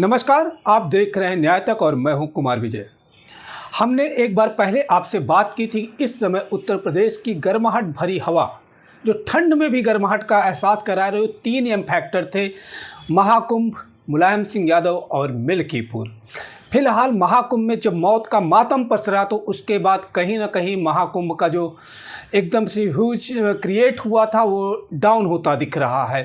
नमस्कार, आप देख रहे हैं न्याय तक और मैं हूं कुमार विजय। हमने एक बार पहले आपसे बात की थी। इस समय उत्तर प्रदेश की गर्माहट भरी हवा, जो ठंड में भी गर्माहट का एहसास करा रहे हो, 3 एम फैक्टर थे: महाकुंभ, मुलायम सिंह यादव और मिल्कीपुर। फिलहाल महाकुंभ में जब मौत का मातम पसरा तो उसके बाद कहीं ना कहीं महाकुंभ का जो एकदम से ह्यूज क्रिएट हुआ था वो डाउन होता दिख रहा है।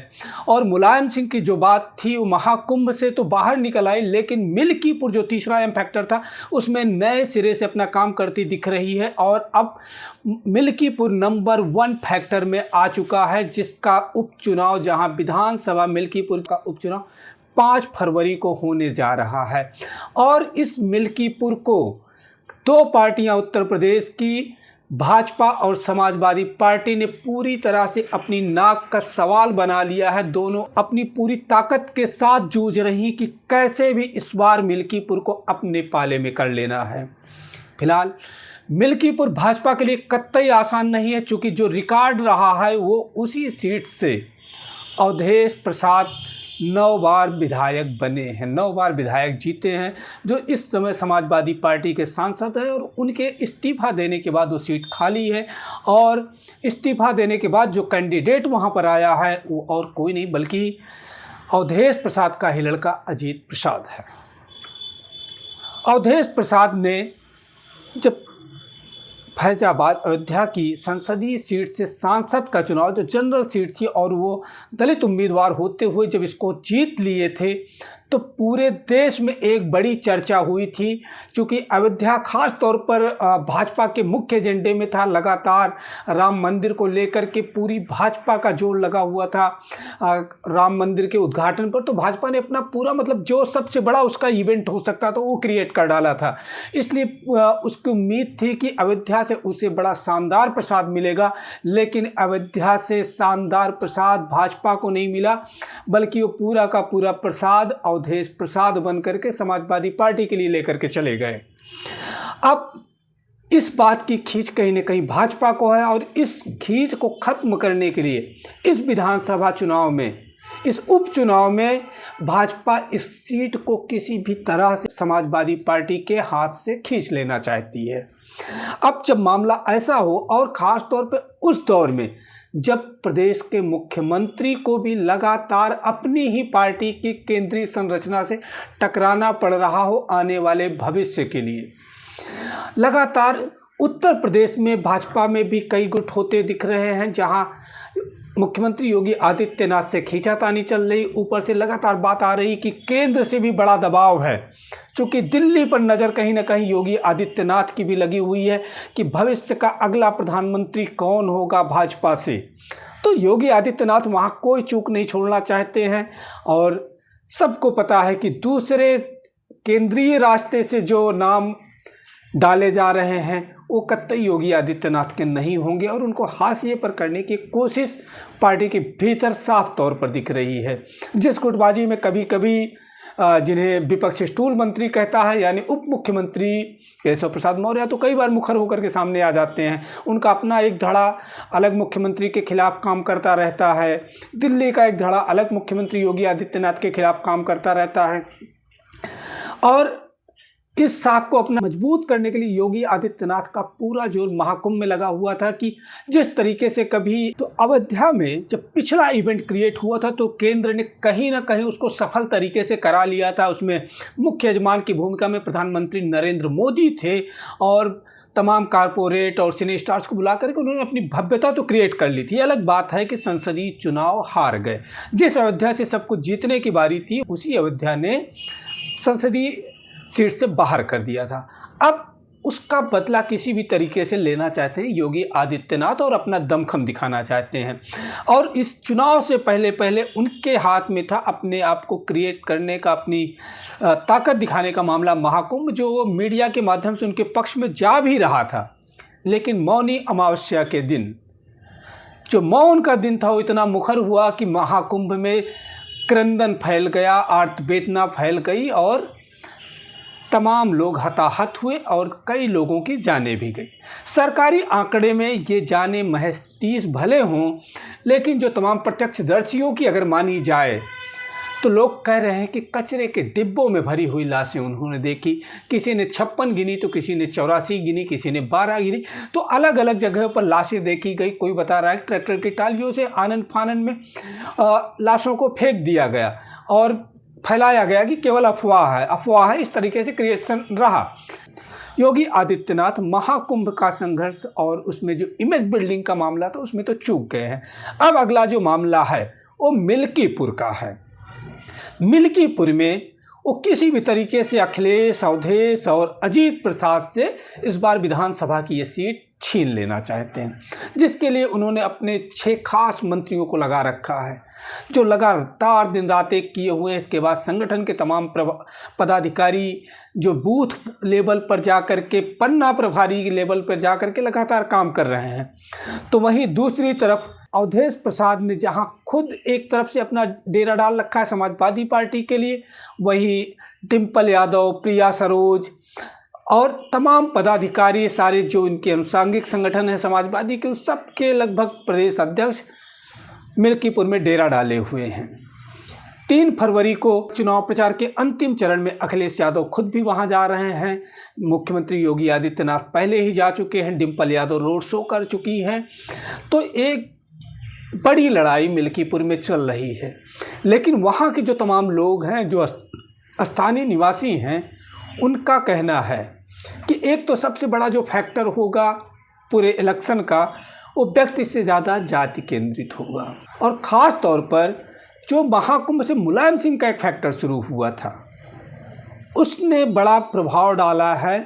और मुलायम सिंह की जो बात थी वो महाकुंभ से तो बाहर निकल आई, लेकिन मिल्कीपुर जो तीसरा एम फैक्टर था उसमें नए सिरे से अपना काम करती दिख रही है। और अब मिल्कीपुर नंबर 1 फैक्टर में आ चुका है, जिसका उपचुनाव, जहां विधानसभा मिल्कीपुर का उपचुनाव 5 फरवरी को होने जा रहा है। और इस मिल्कीपुर को 2 पार्टियां उत्तर प्रदेश की, भाजपा और समाजवादी पार्टी, ने पूरी तरह से अपनी नाक का सवाल बना लिया है। दोनों अपनी पूरी ताकत के साथ जूझ रही कि कैसे भी इस बार मिल्कीपुर को अपने पाले में कर लेना है। फिलहाल मिल्कीपुर भाजपा के लिए कतई आसान नहीं है, चूँकि जो रिकॉर्ड रहा है वो उसी सीट से अवधेश प्रसाद 9 बार विधायक बने हैं, 9 बार विधायक जीते हैं, जो इस समय समाजवादी पार्टी के सांसद हैं। और उनके इस्तीफा देने के बाद वो सीट खाली है। और इस्तीफा देने के बाद जो कैंडिडेट वहाँ पर आया है वो और कोई नहीं बल्कि अवधेश प्रसाद का ही लड़का अजीत प्रसाद है। अवधेश प्रसाद ने जब फैजाबाद अयोध्या की संसदीय सीट से सांसद का चुनाव, जो जनरल सीट थी और वो दलित उम्मीदवार होते हुए जब इसको जीत लिए थे, तो पूरे देश में एक बड़ी चर्चा हुई थी। क्योंकि अयोध्या खास तौर पर भाजपा के मुख्य एजेंडे में था। लगातार राम मंदिर को लेकर के पूरी भाजपा का जोर लगा हुआ था। राम मंदिर के उद्घाटन पर तो भाजपा ने अपना पूरा, मतलब जो सबसे बड़ा उसका इवेंट हो सकता था वो क्रिएट कर डाला था। इसलिए उसकी उम्मीद थी कि अयोध्या से उसे बड़ा शानदार प्रसाद मिलेगा। लेकिन अयोध्या से शानदार प्रसाद भाजपा को नहीं मिला, बल्कि वो पूरा का पूरा प्रसाद अवधेश प्रसाद बन करके समाजवादी पार्टी के लिए लेकर के चले गए। अब इस बात की खींच कहीं न कहीं भाजपा को है, और इस खींच को खत्म करने के लिए इस विधानसभा चुनाव में, इस उपचुनाव में भाजपा इस सीट को किसी भी तरह से समाजवादी पार्टी के हाथ से खींच लेना चाहती है। अब जब मामला ऐसा हो, और ख़ास तौर पे उस दौर में जब प्रदेश के मुख्यमंत्री को भी लगातार अपनी ही पार्टी की केंद्रीय संरचना से टकराना पड़ रहा हो आने वाले भविष्य के लिए, लगातार उत्तर प्रदेश में भाजपा में भी कई गुट होते दिख रहे हैं, जहां मुख्यमंत्री योगी आदित्यनाथ से खींचातानी चल रही, ऊपर से लगातार बात आ रही कि केंद्र से भी बड़ा दबाव है। चूँकि दिल्ली पर नज़र कहीं ना कहीं योगी आदित्यनाथ की भी लगी हुई है कि भविष्य का अगला प्रधानमंत्री कौन होगा भाजपा से। तो योगी आदित्यनाथ वहाँ कोई चूक नहीं छोड़ना चाहते हैं। और सबको पता है कि दूसरे केंद्रीय रास्ते से जो नाम डाले जा रहे हैं वो कतई योगी आदित्यनाथ के नहीं होंगे, और उनको हाशिए पर करने की कोशिश पार्टी के भीतर साफ तौर पर दिख रही है। जिस गुटबाजी में कभी कभी जिन्हें विपक्ष स्टूल मंत्री कहता है, यानी उप मुख्यमंत्री केशव प्रसाद मौर्य, तो कई बार मुखर होकर के सामने आ जाते हैं। उनका अपना एक धड़ा अलग मुख्यमंत्री के खिलाफ काम करता रहता है, दिल्ली का एक धड़ा अलग मुख्यमंत्री योगी आदित्यनाथ के खिलाफ काम करता रहता है। और इस साख को अपना मजबूत करने के लिए योगी आदित्यनाथ का पूरा जोर महाकुंभ में लगा हुआ था कि जिस तरीके से कभी तो अयोध्या में जब पिछला इवेंट क्रिएट हुआ था तो केंद्र ने कहीं ना कहीं उसको सफल तरीके से करा लिया था। उसमें मुख्य यजमान की भूमिका में प्रधानमंत्री नरेंद्र मोदी थे, और तमाम कारपोरेट और सिने स्टार्स को बुला करके उन्होंने अपनी भव्यता तो क्रिएट कर ली थी। अलग बात है कि संसदीय चुनाव हार गए। जिस अयोध्या से सब कुछ जीतने की बारी थी, उसी अयोध्या ने संसदीय सीट से बाहर कर दिया था। अब उसका बदला किसी भी तरीके से लेना चाहते हैं योगी आदित्यनाथ, और अपना दमखम दिखाना चाहते हैं। और इस चुनाव से पहले पहले उनके हाथ में था अपने आप को क्रिएट करने का, अपनी ताकत दिखाने का मामला महाकुंभ, जो मीडिया के माध्यम से उनके पक्ष में जा भी रहा था। लेकिन मौनी अमावस्या के दिन, जो मौन का दिन था, वो इतना मुखर हुआ कि महाकुंभ में क्रंदन फैल गया, आर्तवेदना फैल गई, और तमाम लोग हताहत हुए और कई लोगों की जानें भी गई। सरकारी आंकड़े में ये जानें महज 30 भले हों, लेकिन जो तमाम प्रत्यक्षदर्शियों की अगर मानी जाए तो लोग कह रहे हैं कि कचरे के डिब्बों में भरी हुई लाशें उन्होंने देखी। किसी ने 56 गिनी तो किसी ने 84 गिनी, किसी ने 12 गिनी। तो अलग अलग जगह पर लाशें देखी गई। कोई बता रहा है ट्रैक्टर की टालियों से आनन फानन में लाशों को फेंक दिया गया और फैलाया गया कि केवल अफवाह है, इस तरीके से क्रिएशन रहा। योगी आदित्यनाथ महाकुंभ का संघर्ष और उसमें जो इमेज बिल्डिंग का मामला था उसमें तो चूक गए हैं। अब अगला जो मामला है वो मिल्कीपुर का है। मिल्कीपुर में वो किसी भी तरीके से अखिलेश, अवधेश और अजीत प्रसाद से इस बार विधानसभा की ये सीट छीन लेना चाहते हैं, जिसके लिए उन्होंने अपने 6 खास मंत्रियों को लगा रखा है, जो लगातार दिन रात एक किए हुए हैं। इसके बाद संगठन के तमाम पदाधिकारी जो बूथ लेवल पर जाकर के, पन्ना प्रभारी लेवल पर जाकर के लगातार काम कर रहे हैं। तो वहीं दूसरी तरफ अवधेश प्रसाद ने जहां खुद एक तरफ से अपना डेरा डाल रखा है समाजवादी पार्टी के लिए, वही डिम्पल यादव, प्रिया सरोज और तमाम पदाधिकारी सारे जो इनके अनुषांगिक संगठन है समाजवादी के, उस सबके लगभग प्रदेश अध्यक्ष मिल्कीपुर में डेरा डाले हुए हैं। 3 फरवरी को चुनाव प्रचार के अंतिम चरण में अखिलेश यादव खुद भी वहां जा रहे हैं। मुख्यमंत्री योगी आदित्यनाथ पहले ही जा चुके हैं। डिम्पल यादव रोड शो कर चुकी हैं। तो एक बड़ी लड़ाई मिल्कीपुर में चल रही है। लेकिन वहाँ के जो तमाम लोग हैं, जो स्थानीय निवासी हैं, उनका कहना है कि एक तो सबसे बड़ा जो फैक्टर होगा पूरे इलेक्शन का, वो व्यक्ति से ज़्यादा जाति केंद्रित होगा। और ख़ास तौर पर जो महाकुंभ से मुलायम सिंह का एक फैक्टर शुरू हुआ था, उसने बड़ा प्रभाव डाला है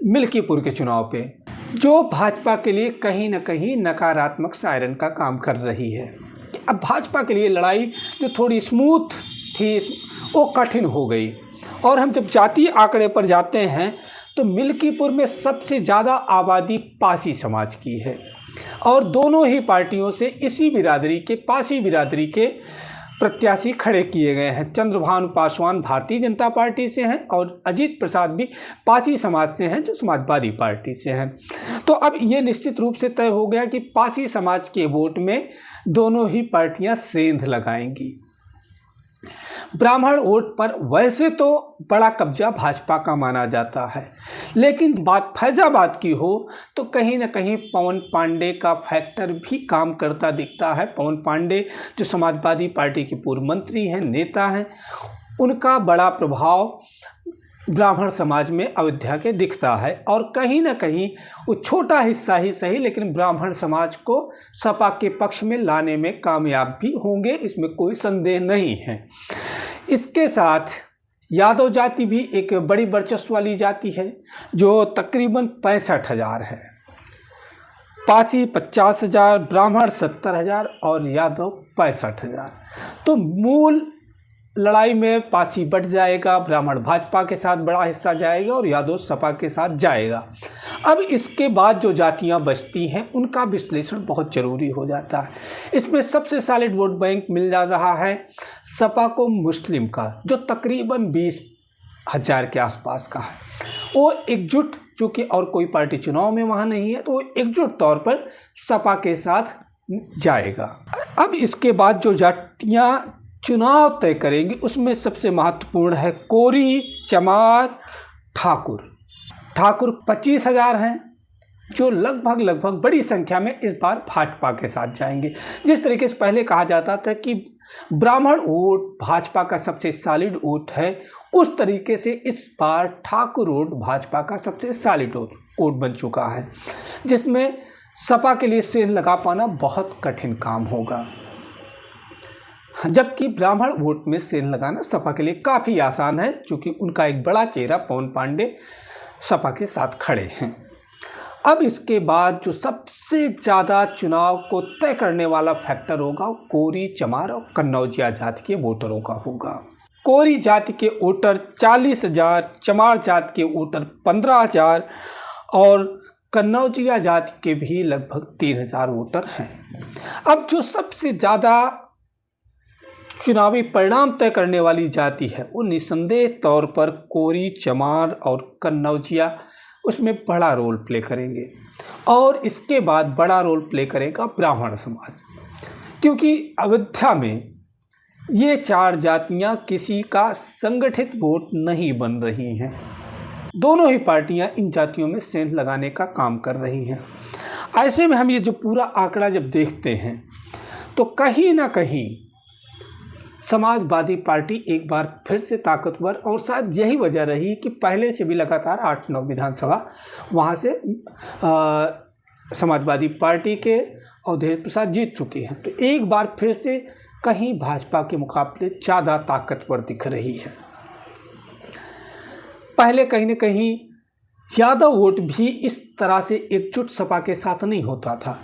मिल्कीपुर के चुनाव पे, जो भाजपा के लिए कहीं ना कहीं नकारात्मक सायरन का काम कर रही है। अब भाजपा के लिए लड़ाई जो थोड़ी स्मूथ थी वो कठिन हो गई। और हम जब जातीय आंकड़े पर जाते हैं तो मिल्कीपुर में सबसे ज़्यादा आबादी पासी समाज की है और दोनों ही पार्टियों से इसी बिरादरी के, पासी बिरादरी के प्रत्याशी खड़े किए गए हैं। चंद्रभानु पासवान भारतीय जनता पार्टी से हैं और अजीत प्रसाद भी पासी समाज से हैं, जो समाजवादी पार्टी से हैं। तो अब ये निश्चित रूप से तय हो गया कि पासी समाज के वोट में दोनों ही पार्टियां सेंध लगाएंगी। ब्राह्मण वोट पर वैसे तो बड़ा कब्जा भाजपा का माना जाता है, लेकिन बात फैजाबाद की हो तो कहीं ना कहीं पवन पांडे का फैक्टर भी काम करता दिखता है। पवन पांडे जो समाजवादी पार्टी के पूर्व मंत्री हैं, नेता हैं, उनका बड़ा प्रभाव ब्राह्मण समाज में अयोध्या के दिखता है। और कहीं ना कहीं वो छोटा हिस्सा ही सही, लेकिन ब्राह्मण समाज को सपा के पक्ष में लाने में कामयाब भी होंगे, इसमें कोई संदेह नहीं है। इसके साथ यादव जाति भी एक बड़ी वर्चस्व वाली जाति है, जो तकरीबन 65,000 है। पासी 50,000, ब्राह्मण 70,000 और यादव 65,000। तो मूल लड़ाई में पासी बढ़ जाएगा, ब्राह्मण भाजपा के साथ बड़ा हिस्सा जाएगा और यादव सपा के साथ जाएगा। अब इसके बाद जो जातियां बचती हैं उनका विश्लेषण बहुत ज़रूरी हो जाता है। इसमें सबसे सॉलिड वोट बैंक मिल जा रहा है सपा को मुस्लिम का, जो तकरीबन 20,000 के आसपास का है। वो एकजुट, चूँकि और कोई पार्टी चुनाव में वहाँ नहीं है, तो वो एकजुट तौर पर सपा के साथ जाएगा। अब इसके बाद जो जातियाँ चुनाव तय करेंगी उसमें सबसे महत्वपूर्ण है कोरी, चमार, ठाकुर। ठाकुर 25,000 हैं, जो लगभग बड़ी संख्या में इस बार भाजपा के साथ जाएंगे। जिस तरीके से पहले कहा जाता था कि ब्राह्मण वोट भाजपा का सबसे सॉलिड वोट है, उस तरीके से इस बार ठाकुर वोट भाजपा का सबसे सॉलिड वोट बन चुका है, जिसमें सपा के लिए सेंध लगा पाना बहुत कठिन काम होगा। जबकि ब्राह्मण वोट में सेंध लगाना सपा के लिए काफ़ी आसान है, क्योंकि उनका एक बड़ा चेहरा पवन पांडे सपा के साथ खड़े हैं। अब इसके बाद जो सबसे ज़्यादा चुनाव को तय करने वाला फैक्टर होगा, कोरी, चमार और कन्नौजिया जाति के वोटरों का होगा। कोरी जाति के वोटर 40,000, चमार जाति के वोटर 15,000 और कन्नौजिया जाति के भी लगभग 3,000 वोटर हैं। अब जो सबसे ज़्यादा चुनावी परिणाम तय करने वाली जाति है वो निसंदेह तौर पर कोरी, चमार और कन्नौजिया उसमें बड़ा रोल प्ले करेंगे। और इसके बाद बड़ा रोल प्ले करेगा ब्राह्मण समाज, क्योंकि अयोध्या में ये 4 जातियां किसी का संगठित वोट नहीं बन रही हैं। दोनों ही पार्टियां इन जातियों में सेंध लगाने का काम कर रही हैं। ऐसे में हम ये जो पूरा आंकड़ा जब देखते हैं तो कहीं ना कहीं समाजवादी पार्टी एक बार फिर से ताकतवर, और शायद यही वजह रही कि पहले से भी लगातार 8-9 विधानसभा वहाँ से समाजवादी पार्टी के अवधेश प्रसाद जीत चुके हैं। तो एक बार फिर से कहीं भाजपा के मुकाबले ज़्यादा ताकतवर दिख रही है। पहले कहीं न कहीं यादव वोट भी इस तरह से एकजुट सपा के साथ नहीं होता था,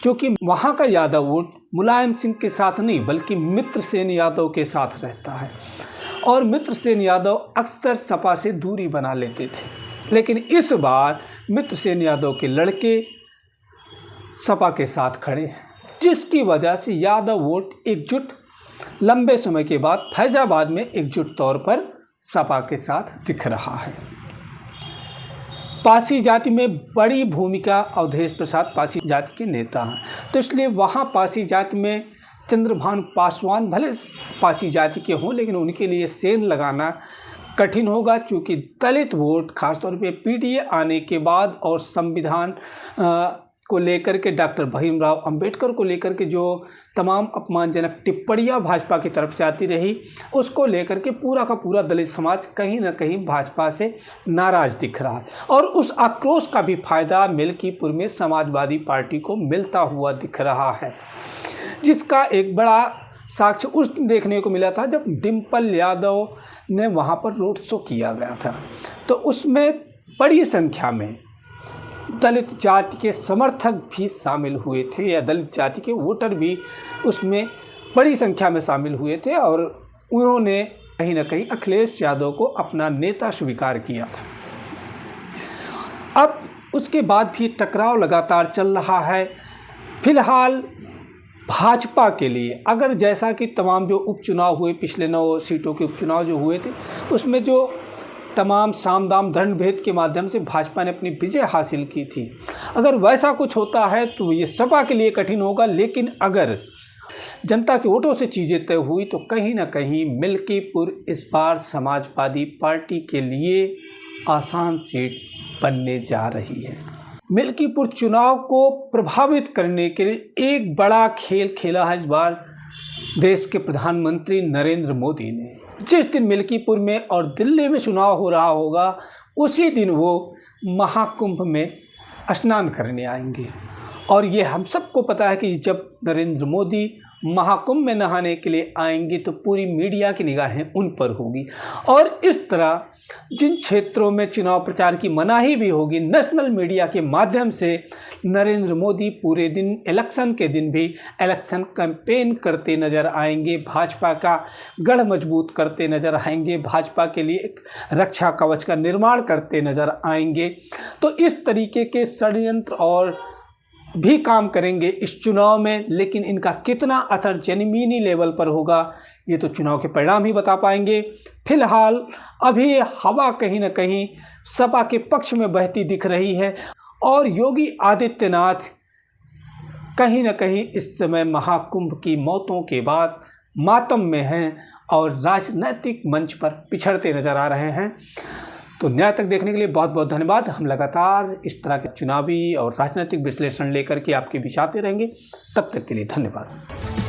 क्योंकि वहाँ का यादव वोट मुलायम सिंह के साथ नहीं बल्कि मित्रसेन यादव के साथ रहता है, और मित्रसेन यादव अक्सर सपा से दूरी बना लेते थे। लेकिन इस बार मित्रसेन यादव के लड़के सपा के साथ खड़े हैं, जिसकी वजह से यादव वोट एकजुट लंबे समय के बाद फैजाबाद में एकजुट तौर पर सपा के साथ दिख रहा है। पासी जाति में बड़ी भूमिका, अवधेश प्रसाद पासी जाति के नेता हैं, तो इसलिए वहाँ पासी जाति में चंद्रभान पासवान भले पासी जाति के हों, लेकिन उनके लिए सेंध लगाना कठिन होगा, क्योंकि दलित वोट खासतौर पे पीडीए आने के बाद और संविधान को लेकर के डॉक्टर भीमराव अंबेडकर को लेकर के जो तमाम अपमानजनक टिप्पणियां भाजपा की तरफ से आती रही, उसको लेकर के पूरा का पूरा दलित समाज कहीं ना कहीं भाजपा से नाराज दिख रहा है, और उस आक्रोश का भी फायदा मिल्कीपुर में समाजवादी पार्टी को मिलता हुआ दिख रहा है, जिसका एक बड़ा साक्ष्य उस देखने को मिला था जब डिम्पल यादव ने वहाँ पर रोड शो किया गया था। तो उसमें बड़ी संख्या में दलित जाति के समर्थक भी शामिल हुए थे, या दलित जाति के वोटर भी उसमें बड़ी संख्या में शामिल हुए थे, और उन्होंने कहीं ना कहीं अखिलेश यादव को अपना नेता स्वीकार किया था। अब उसके बाद भी टकराव लगातार चल रहा है। फिलहाल भाजपा के लिए अगर जैसा कि तमाम जो उपचुनाव हुए, पिछले 9 सीटों के उपचुनाव जो हुए थे, उसमें जो तमाम साम दाम दंड भेद के माध्यम से भाजपा ने अपनी विजय हासिल की थी, अगर वैसा कुछ होता है तो ये सपा के लिए कठिन होगा। लेकिन अगर जनता के वोटों से चीज़ें तय हुई तो कहीं ना कहीं मिल्कीपुर इस बार समाजवादी पार्टी के लिए आसान सीट बनने जा रही है। मिल्कीपुर चुनाव को प्रभावित करने के लिए एक बड़ा खेल खेला है इस बार देश के प्रधानमंत्री नरेंद्र मोदी ने। जिस दिन मिल्कीपुर में और दिल्ली में चुनाव हो रहा होगा, उसी दिन वो महाकुंभ में स्नान करने आएंगे, और ये हम सबको पता है कि जब नरेंद्र मोदी महाकुंभ में नहाने के लिए आएंगे तो पूरी मीडिया की निगाहें उन पर होगी, और इस तरह जिन क्षेत्रों में चुनाव प्रचार की मनाही भी होगी, नेशनल मीडिया के माध्यम से नरेंद्र मोदी पूरे दिन इलेक्शन के दिन भी इलेक्शन कैंपेन करते नजर आएंगे, भाजपा का गढ़ मजबूत करते नजर आएंगे, भाजपा के लिए एक रक्षा कवच का निर्माण करते नजर आएंगे। तो इस तरीके के षड्यंत्र और भी काम करेंगे इस चुनाव में, लेकिन इनका कितना असर ज़मीनी लेवल पर होगा ये तो चुनाव के परिणाम ही बता पाएंगे। फिलहाल अभी ये हवा कहीं ना कहीं सपा के पक्ष में बहती दिख रही है, और योगी आदित्यनाथ कहीं ना कहीं इस समय महाकुंभ की मौतों के बाद मातम में हैं और राजनीतिक मंच पर पिछड़ते नजर आ रहे हैं। तो न्याय तक देखने के लिए बहुत बहुत धन्यवाद। हम लगातार इस तरह के चुनावी और राजनीतिक विश्लेषण लेकर के आपके बीच आते रहेंगे। तब तक के लिए धन्यवाद।